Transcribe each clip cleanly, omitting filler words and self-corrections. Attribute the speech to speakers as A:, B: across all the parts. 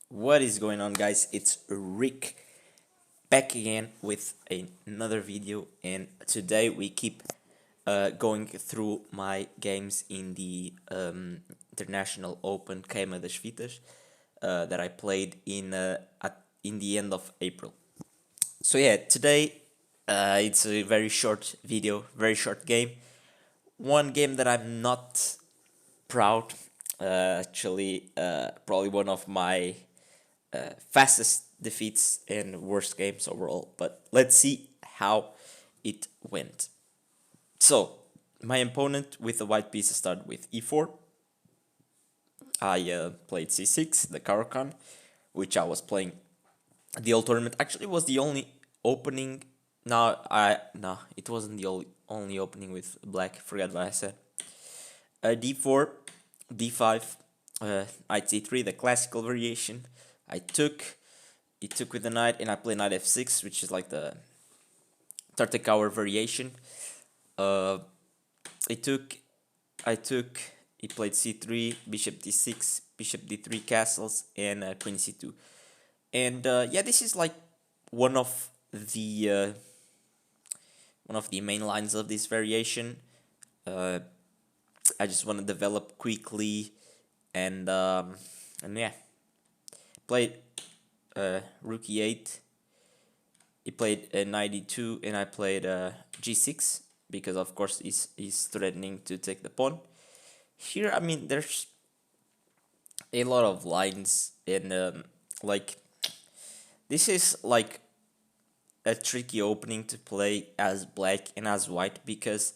A: What is going on, guys? It's Rick back again with another video, and today we keep going through my games in the International Open Queima das Fitas that I played in the end of April. So yeah, today it's a very short video, very short game. One game that I'm not proud. Probably one of my fastest defeats and worst games overall. But let's see how it went. So, my opponent with the white piece started with e4. I played c6, the Caro-Kann, which I was playing the whole tournament. Actually, it was the only opening. No, it wasn't the only opening with black. Forgot what I said. D4, D5, knight C3, the classical variation. He took with the knight, and I play knight F6, which is like the Tartakower variation. Uh, he took, I took, he played C3, bishop D6, bishop D3 castles, and queen C2. And yeah, this is like one of the uh, one of the main lines of this variation. Uh, I just want to develop quickly, and yeah, played rook e8. He played knight e2, and I played g6 because of course he's threatening to take the pawn. Here, I mean, there's a lot of lines, and like this is like a tricky opening to play as black and as white because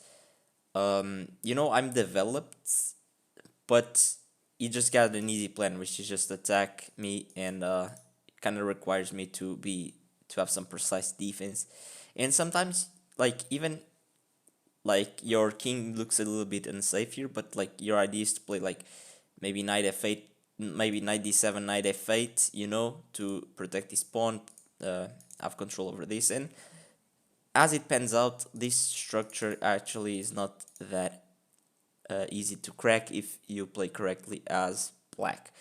A: I'm developed, but you just got an easy plan, which is just attack me, and it kind of requires me to have some precise defense, and sometimes like even like your king looks a little bit unsafe here, but like your idea is to play like maybe knight f8, maybe knight d7, knight f8, to protect this pawn, have control over this, and as it pans out, this structure actually is not that easy to crack if you play correctly as black.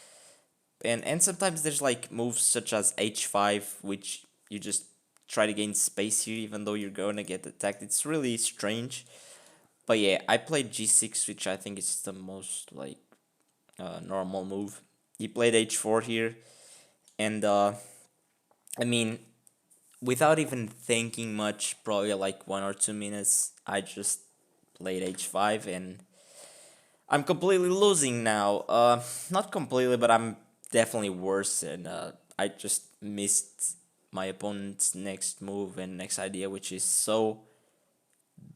A: And sometimes there's like moves such as h5, which you just try to gain space here even though you're going to get attacked. It's really strange. But yeah, I played g6, which I think is the most like normal move. He played h4 here, and I mean, without even thinking much, probably like 1 or 2 minutes, I just played h5, and I'm completely losing now. Not completely, but I'm definitely worse, and I just missed my opponent's next move and next idea, which is so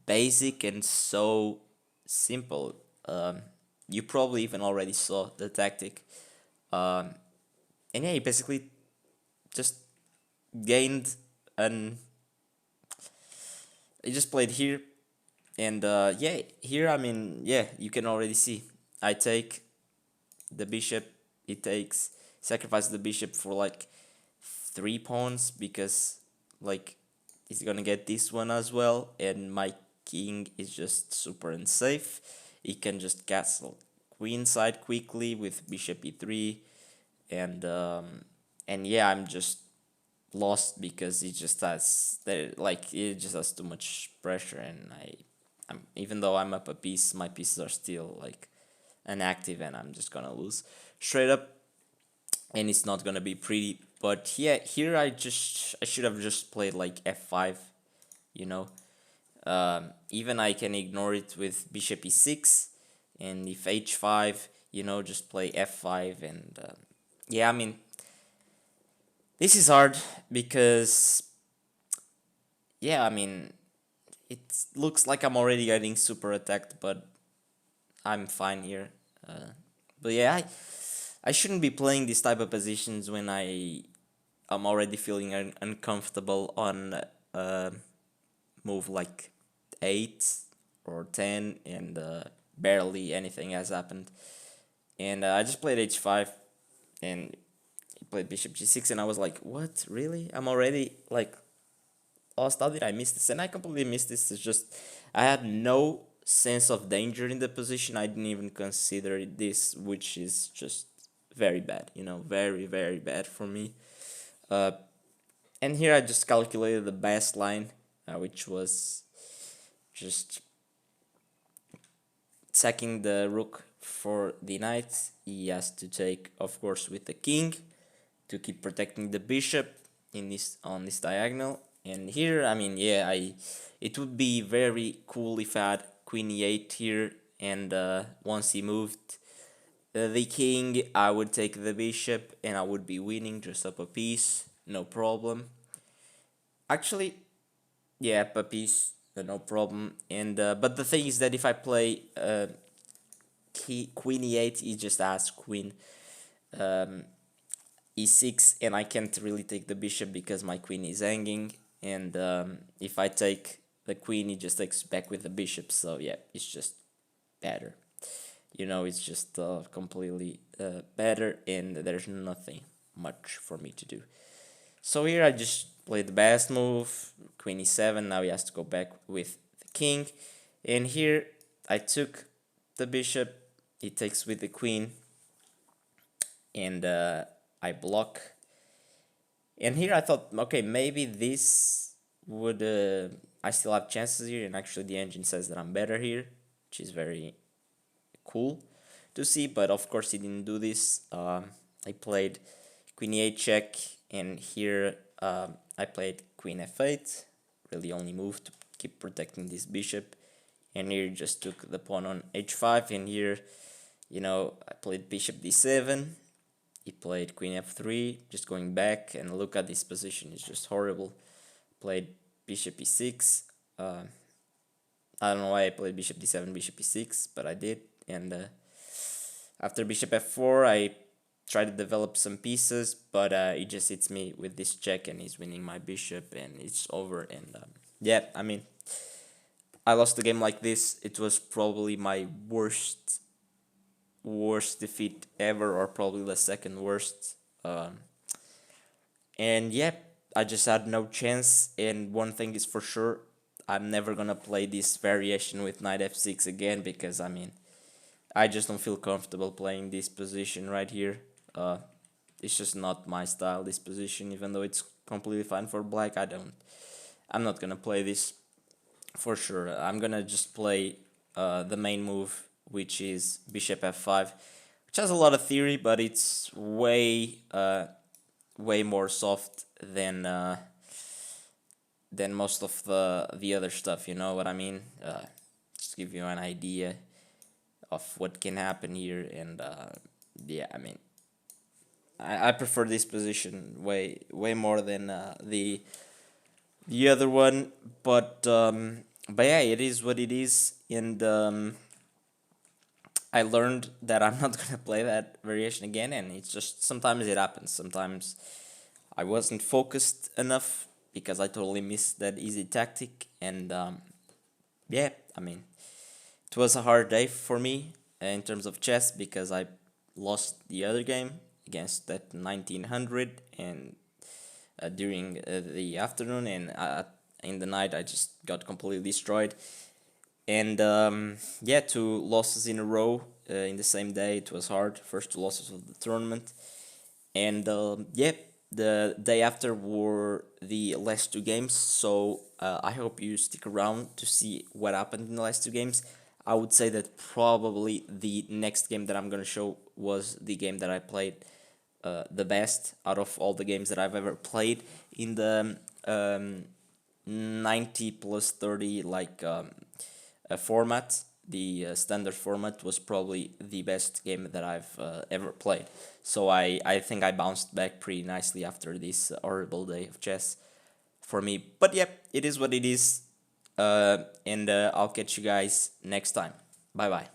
A: basic and so simple. You probably even already saw the tactic. Um, and yeah, he basically just gained an. He just played here, and yeah, here, I mean, yeah, you can already see. I take the bishop, he takes, sacrifice the bishop for like 3 pawns because like he's gonna get this one as well, and my king is just super unsafe. He can just castle queen side quickly with bishop e3, and yeah, I'm just lost because he just has too much pressure, and even though I'm up a piece, my pieces are still like inactive, and I'm just gonna lose straight up, and it's not gonna be pretty. But yeah, here I should have just played like f5, you know. Even I can ignore it with bishop e6, and if h5, just play f5, and yeah, I mean, this is hard because yeah, I mean, it looks like I'm already getting super attacked, but I'm fine here. But yeah, I shouldn't be playing these type of positions when I'm already feeling uncomfortable on move like 8 or 10, and barely anything has happened. And I just played h5, and he played bishop g6, and I was like, what, really? I'm already like lost. How did I miss this? And I completely missed this. It's just I had no sense of danger in the position. I didn't even consider this, which is just very bad, very, very bad for me. Uh, and here I just calculated the best line, which was just sacking the rook for the knight. He has to take, of course, with the king to keep protecting the bishop in this on this diagonal. And here, I mean, yeah, it would be very cool if I had queen e8 here, and once he moved the king, I would take the bishop, and I would be winning just up a piece, no problem. Actually, yeah, up a piece, no problem. And but the thing is that if I play queen e8, he just has queen um, e6, and I can't really take the bishop because my queen is hanging. And if I take the queen, he just takes back with the bishop. So yeah, it's just better. It's just completely better, and there's nothing much for me to do. So here I just played the best move, queen e7. Now he has to go back with the king. And here I took the bishop, he takes with the queen, and I block. And here I thought, okay, maybe this would, I still have chances here, and actually the engine says that I'm better here, which is very cool to see, but of course he didn't do this. I played queen e8 check, and here I played queen f8, really only move to keep protecting this bishop, and here just took the pawn on h5, and here, I played bishop d7, he played queen f3, just going back, and look at this position, it's just horrible. Played bishop e6, I don't know why I played bishop d7, bishop e6, but I did, and after bishop f4, I tried to develop some pieces, but he just hits me with this check, and he's winning my bishop, and it's over. And yeah, I mean, I lost the game like this. It was probably my worst defeat ever, or probably the second worst. And yeah, I just had no chance. And one thing is for sure, I'm never gonna play this variation with knight f6 again, because I mean, I just don't feel comfortable playing this position right here. It's just not my style, this position, even though it's completely fine for black. I'm not gonna play this for sure. I'm gonna just play the main move, which is bishop f5, which has a lot of theory, but it's way more soft than most of the other stuff. You know what I mean? Just give you an idea of what can happen here, and yeah, I mean, I prefer this position way more than the other one, but yeah, it is what it is, and I learned that I'm not gonna play that variation again, and it's just sometimes it happens. Sometimes I wasn't focused enough because I totally missed that easy tactic, and yeah, I mean, it was a hard day for me in terms of chess, because I lost the other game against that 1900, and during the afternoon, and in the night I just got completely destroyed. And yeah, 2 losses in a row in the same day. It was hard. First 2 losses of the tournament, and yeah, the day after were the last 2 games. So I hope you stick around to see what happened in the last 2 games. I would say that probably the next game that I'm gonna show was the game that I played the best out of all the games that I've ever played in the 90 plus 30 format. The standard format was probably the best game that I've ever played. So I think I bounced back pretty nicely after this horrible day of chess for me. But yeah, it is what it is. And I'll catch you guys next time. Bye bye.